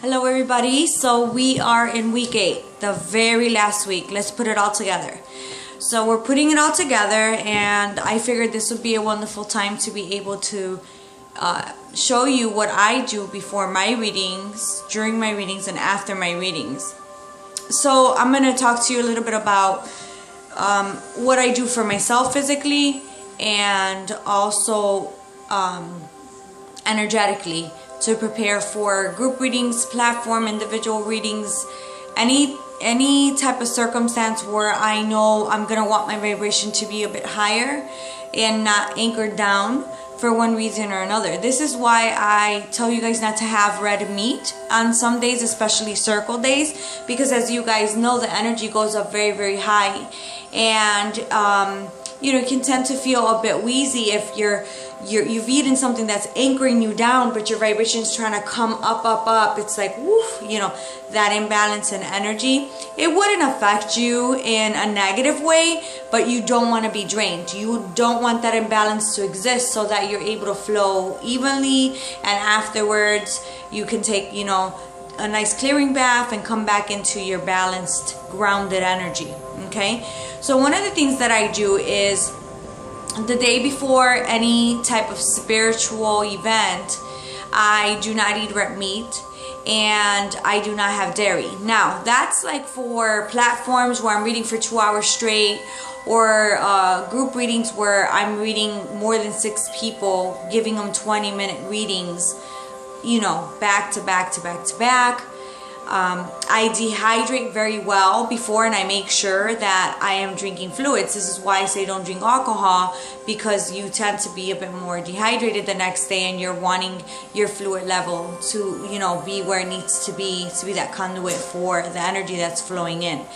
Hello everybody, so we are in week 8, the very last week. Let's put it all together. So we're putting it all together, and I figured this would be a wonderful time to be able to show you what I do before my readings, during my readings, and after my readings. So I'm going to talk to you a little bit about what I do for myself physically and also energetically, to prepare for group readings, platform, individual readings, any type of circumstance where I know I'm gonna want my vibration to be a bit higher and not anchored down for one reason or another. This is why I tell you guys not to have red meat on some days, especially circle days, because as you guys know, the energy goes up very, very high, and you know, you can tend to feel a bit wheezy if you've eaten something that's anchoring you down, but your vibration is trying to come up. It's like, woof, you know, that imbalance in energy. It wouldn't affect you in a negative way, but you don't want to be drained. You don't want that imbalance to exist, so that you're able to flow evenly, and afterwards you can take, you know, a nice clearing bath and come back into your balanced, grounded energy. Okay, so one of the things that I do is the day before any type of spiritual event, I do not eat red meat and I do not have dairy. Now that's like for platforms where I'm reading for 2 hours straight, or group readings where I'm reading more than 6 people, giving them 20-minute readings, you know, back to back to back to back. I dehydrate very well before, and I make sure that I am drinking fluids. This is why I say don't drink alcohol, because you tend to be a bit more dehydrated the next day, and you're wanting your fluid level to, you know, be where it needs to be that conduit for the energy that's flowing in.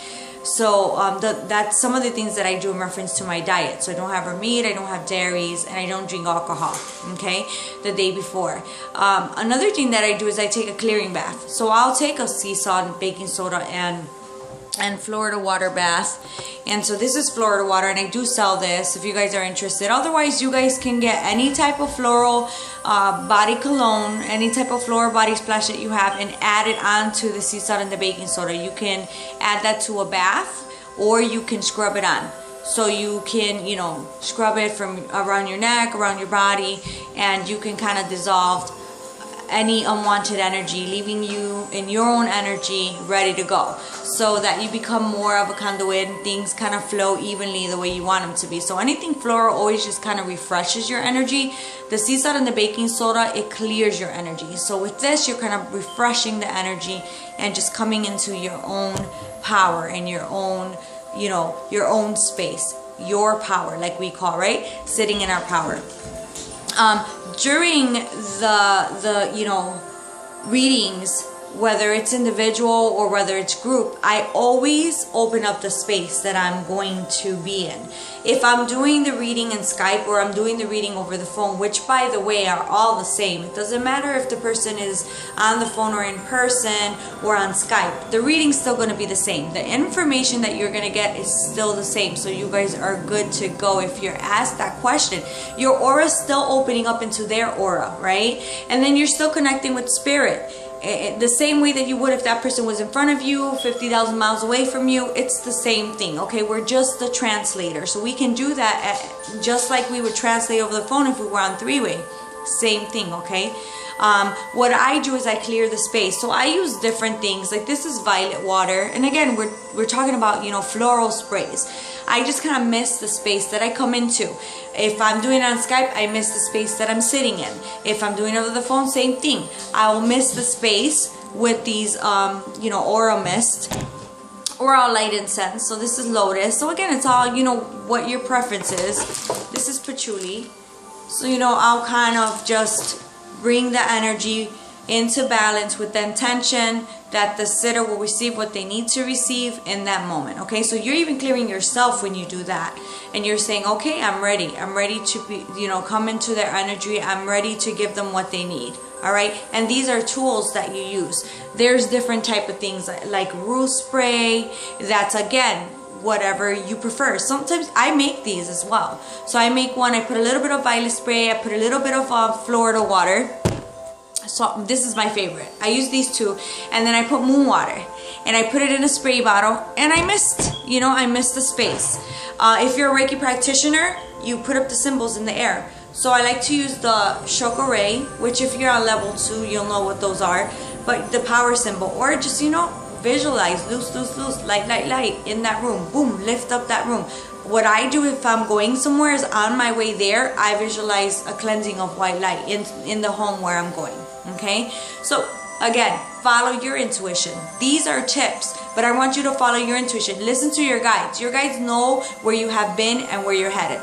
So that's some of the things that I do in reference to my diet. So I don't have red meat, I don't have dairies, and I don't drink alcohol, okay, the day before. Another thing that I do is I take a clearing bath. So I'll take a sea salt, baking soda, and Florida water bath. And so this is Florida water, and I do sell this if you guys are interested. Otherwise, you guys can get any type of floral body cologne, any type of floral body splash that you have, and add it onto the sea salt and the baking soda. You can add that to a bath, or you can scrub it on. So you can, you know, scrub it from around your neck, around your body, and you can kind of dissolve any unwanted energy, leaving you in your own energy ready to go, so that you become more of a conduit and things kind of flow evenly the way you want them to be. So anything floral always just kind of refreshes your energy. The sea salt and the baking soda, it clears your energy. So with this, you're kind of refreshing the energy and just coming into your own power and your own, you know, your own space, your power, like we call, right? Sitting in our power. During the you know, readings, whether it's individual or whether it's group, I always open up the space that I'm going to be in. If I'm doing the reading in Skype, or I'm doing the reading over the phone, which by the way are all the same, it doesn't matter if the person is on the phone or in person or on Skype, the reading's still going to be the same. The information that you're going to get is still the same, so you guys are good to go. If you're asked that question, your aura is still opening up into their aura, right? And then you're still connecting with spirit the same way that you would if that person was in front of you, 50,000 miles away from you. It's the same thing, okay? We're just the translator, so we can do that just like we would translate over the phone if we were on three-way. Same thing, okay? What I do is I clear the space. So I use different things. Like this is violet water, and again, we're talking about, you know, floral sprays. I just kind of mist the space that I come into. If I'm doing it on Skype, I mist the space that I'm sitting in. If I'm doing it over the phone, same thing. I will mist the space with these, you know, aura mist, or I'll light incense. So this is lotus. So again, it's all, you know, what your preference is. This is patchouli. So, you know, I'll kind of just bring the energy into balance with the intention that the sitter will receive what they need to receive in that moment. Okay, so you're even clearing yourself when you do that, and you're saying, okay, I'm ready to be, you know, come into their energy. I'm ready to give them what they need. All right, and these are tools that you use. There's different type of things like rose spray. That's again whatever you prefer. Sometimes I make these as well. So I make one, I put a little bit of violet spray, I put a little bit of Florida water. So this is my favorite. I use these two, and then I put moon water, and I put it in a spray bottle, and I mist, you know, I mist the space. If you're a Reiki practitioner, you put up the symbols in the air. So I like to use the Shokurai, which if you're on level 2, you'll know what those are, but the power symbol, or just, you know, visualize, loose, loose, loose, light, light, light in that room. Boom, lift up that room. What I do if I'm going somewhere is on my way there, I visualize a cleansing of white light in the home where I'm going. Okay, so again, follow your intuition. These are tips, but I want you to follow your intuition. Listen to your guides. Your guides know where you have been and where you're headed.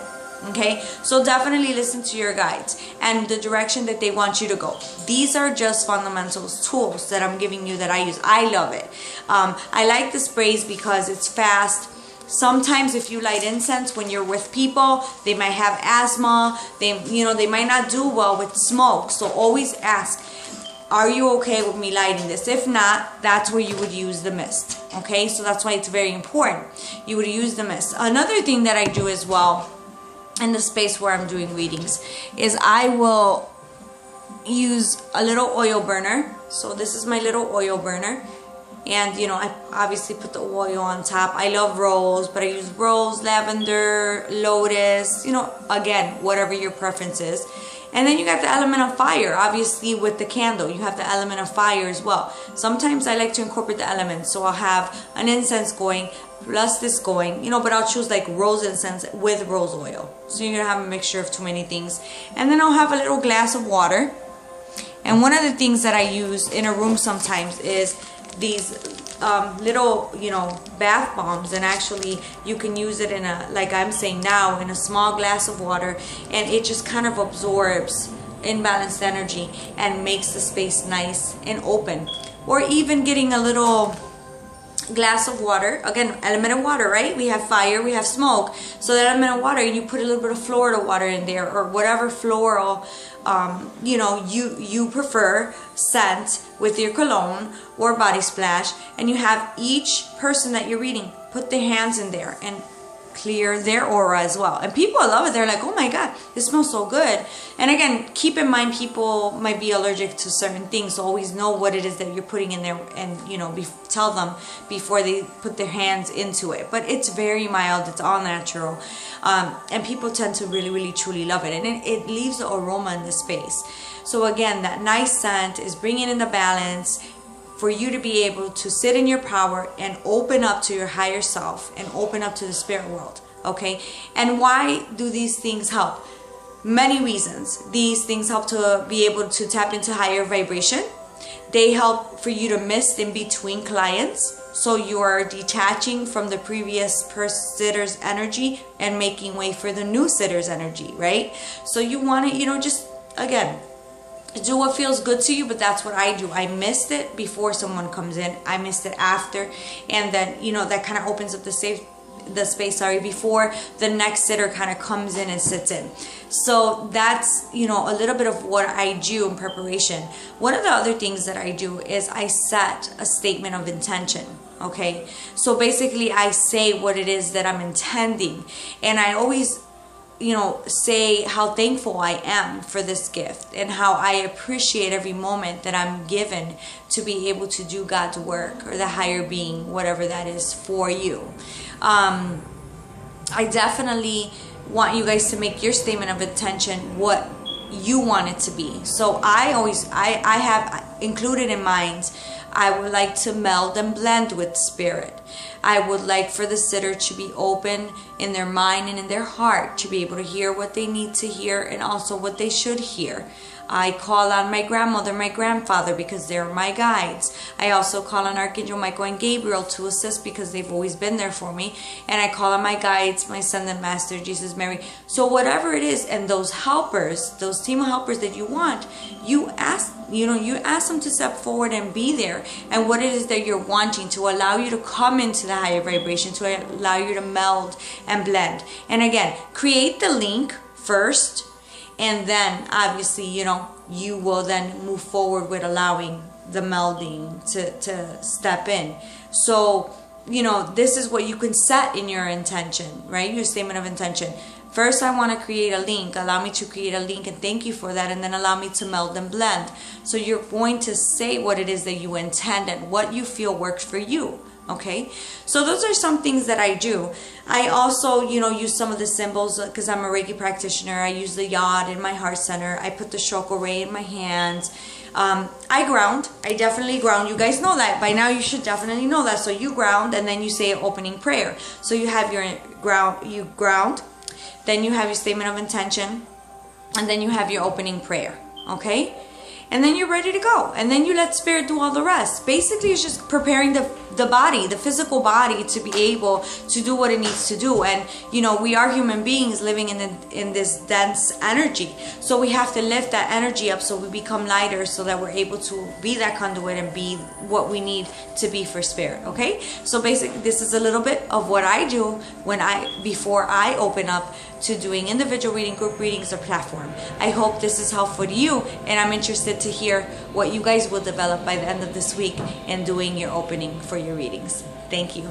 Okay, so definitely listen to your guides and the direction that they want you to go. These are just fundamentals, tools that I'm giving you that I use. I love it. I like the sprays because it's fast. Sometimes if you light incense when you're with people, they might have asthma. They might not do well with smoke. So always ask, are you okay with me lighting this? If not, that's where you would use the mist. Okay, so that's why it's very important. You would use the mist. Another thing that I do as well in the space where I'm doing readings is I will use a little oil burner. So this is my little oil burner, and you know, I obviously put the oil on top. I love rose, but I use rose, lavender, lotus, you know, again, whatever your preference is. And then you got the element of fire, obviously with the candle, you have the element of fire as well. Sometimes I like to incorporate the elements, so I'll have an incense going, plus this going, you know, but I'll choose like rose incense with rose oil. So you're gonna have a mixture of too many things. And then I'll have a little glass of water. And one of the things that I use in a room sometimes is these little, you know, bath bombs, and actually you can use it in a, like I'm saying now, in a small glass of water, and it just kind of absorbs imbalanced energy and makes the space nice and open. Or even getting a little glass of water, again, element of water, right? We have fire, we have smoke, so that element of water, you put a little bit of Florida water in there, or whatever floral you know, you prefer scent with your cologne or body splash, and you have each person that you're reading put their hands in there and clear their aura as well. And people love it. They're like, oh my god, this smells so good. And again, keep in mind, people might be allergic to certain things, so always know what it is that you're putting in there, and you know, tell them before they put their hands into it. But it's very mild, it's all natural, and people tend to really, really, truly love it, and it leaves the aroma in the space. So again, that nice scent is bringing in the balance for you to be able to sit in your power and open up to your higher self and open up to the spirit world. Okay, and why do these things help? Many reasons. These things help to be able to tap into higher vibration. They help for you to mist in between clients, so you are detaching from the previous sitter's energy and making way for the new sitter's energy, right? So you want to, you know, just again, do what feels good to you. But that's what I do. I mist it before someone comes in, I mist it after, and then, you know, that kind of opens up the space before the next sitter kind of comes in and sits in. So that's, you know, a little bit of what I do in preparation. One of the other things that I do is I set a statement of intention. Okay, so basically I say what it is that I'm intending, and I always, you know, say how thankful I am for this gift and how I appreciate every moment that I'm given to be able to do God's work, or the higher being, whatever that is for you. I definitely want you guys to make your statement of intention what you want it to be. So I have included in mind, I would like to meld and blend with spirit. I would like for the sitter to be open in their mind and in their heart, to be able to hear what they need to hear and also what they should hear. I call on my grandmother, my grandfather, because they're my guides. I also call on Archangel Michael and Gabriel to assist, because they've always been there for me. And I call on my guides, my Ascended Master, Jesus, Mary. So whatever it is, and those helpers, those team of helpers that you want, you ask them to step forward and be there. And what it is that you're wanting to allow you to come into the higher vibration, to allow you to meld and blend. And again, create the link first, and then obviously, you know, you will then move forward with allowing the melding to step in. So you know, this is what you can set in your intention, right? Your statement of intention. First, I want to create a link. Allow me to create a link, and thank you for that. And then allow me to meld and blend. So you're going to say what it is that you intend and what you feel works for you. Okay, so those are some things that I do. I also, you know, use some of the symbols because I'm a Reiki practitioner. I use the yod in my heart center. I put the chakra ray in my hands. I ground. I definitely ground. You guys know that by now. You should definitely know that. So you ground, and then you say an opening prayer. So you have your ground. You ground. Then you have your statement of intention, and then you have your opening prayer. Okay. And then you're ready to go. And then you let spirit do all the rest. Basically, it's just preparing the body, the physical body, to be able to do what it needs to do. And, you know, we are human beings living in this dense energy. So we have to lift that energy up so we become lighter, so that we're able to be that conduit and be what we need to be for spirit. Okay? So basically, this is a little bit of what I do before I open up to doing individual reading, group readings, or platform. I hope this is helpful to you, and I'm interested to hear what you guys will develop by the end of this week in doing your opening for your readings. Thank you.